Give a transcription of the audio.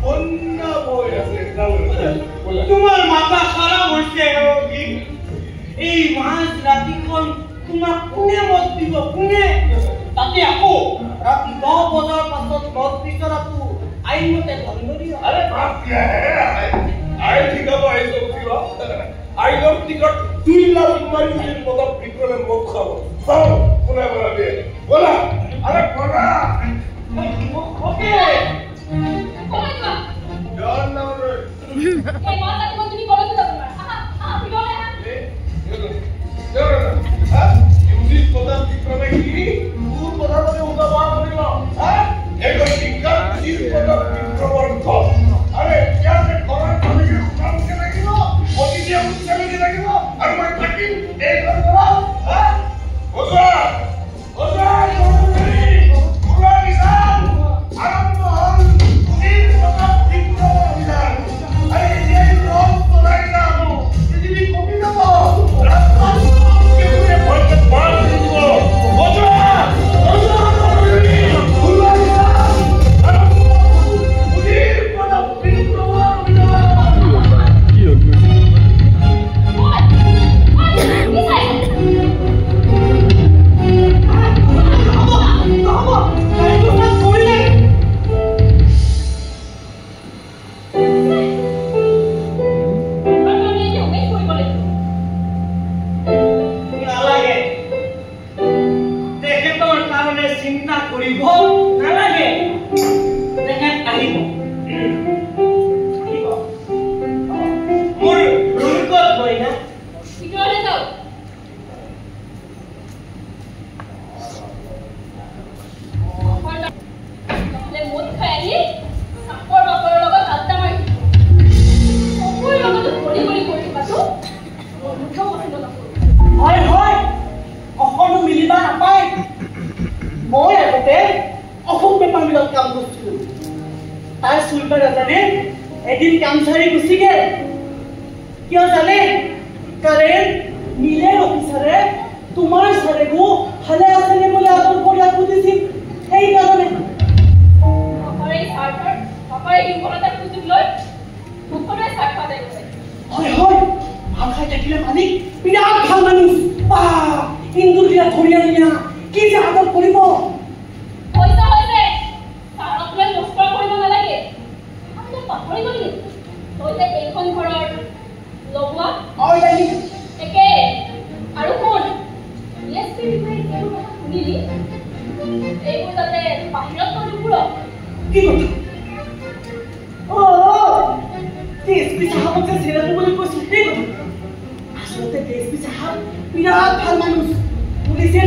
বন্যা বই আছে তোমাৰ মাথা খাৰাপ হচ্ছে এই মাঝ ৰাতিখন তোমাক কোনে মত দিব কোনে তাতে আকৌ ৰাতি 10 বজাৰ পাছত মত বিচৰাটো আইনমতে ধন্যনীয় আৰে বাপ দিয়া হে আই ঠিকাবো আইছো বুঝিবা আইনৰ টিকট 2 লাখ মাৰি দিন মত বিক্রমে মত খাবো চাও কোনে বলাবে বলা আরে বলা ওকে কইবা জান না রে এই মাথা তুমি বলো তো তোমার আপনি বলে হ্যাঁ ইউনিট মত বিক্রমে কি তুই কথা বলে উদা বাদ করিল হ্যাঁ এগো টিকট 30 মত বিক্রমর ধর আরে কেমনে করার আমি কাম কে লাগিল ওটি দিয়ে উচ্চারণ কে লাগিল আর মই থাকি এই করবা হ্যাঁ ওজা ওজা পুরা নিজাম আরম্ভ হল 30 মত বিক্রমর অভিযান আরে এই রোজ তোলাই যাবো যদি কবি দেব রাস্তা কেমনে ভয়কে পার দিব ওজা ওজা পুরা নিজাম আরম্ভ 30 মত বিক্রমর অভিযান নালাগে তেখেতৰ কাৰণে চিন্তা কৰিব নালাগে তেখেত আহিব মোৰ ৰুমত গৈ না ভিতৰলৈ যাও নহলে মদ খাই আহি চাপৰ বাপৰ লগত আড্ডা মাৰি সকলোৰ লগতে ঘূৰি ঘূৰি কৰি থকাটো মোৰ মুঠেও পচন্দ নকৰোঁ হয় হয় অকণো মিলিব নাপায় মই আগতে অসম পেপাৰ মিলত কাম কৰিছিলোঁ তাৰ চুইপাৰ এজনে এদিন কাম চাৰি গুচি গ'ল কিয় জানে কাৰণ মিলেৰ অফিচাৰে তোমাৰ চাৰেগো ভালে আছেনে বোলে আদৰ কৰি সুধিছিল সেইকাৰণে পাপাৰে স্বাৰ্থৰ পাপাৰে বিফলতাৰ সুযোগ লৈ সকলোৱে স্বাৰ্থ আদায় কৰে হয় হয় ভাল খাই থাকিলে মালিক বিৰাট ভাল মানুহ হিন্দুৰ বিৰাট ধুনীয়া ধুনীয়া কি যে আদৰ কৰিব পইচা হৈছে ছাৰক লৈ নষ্ট কৰিব নালাগে আপুনি পাহৰি গ'লি তই যে এইখন ঘৰৰ লগোৱা হয় জানি একে আৰু শুন এছপি বিষয়ে এইবোৰ কথা শুনিলি এইবোৰ যাতে বাহিৰত নদীবোৰ কি কথা এছপি চাহাবক যে জেলাটো বুলি কৈছিল সেই কথা আচলতে এছপি চাহাব বিৰাট ভাল মানুহ পুলিচে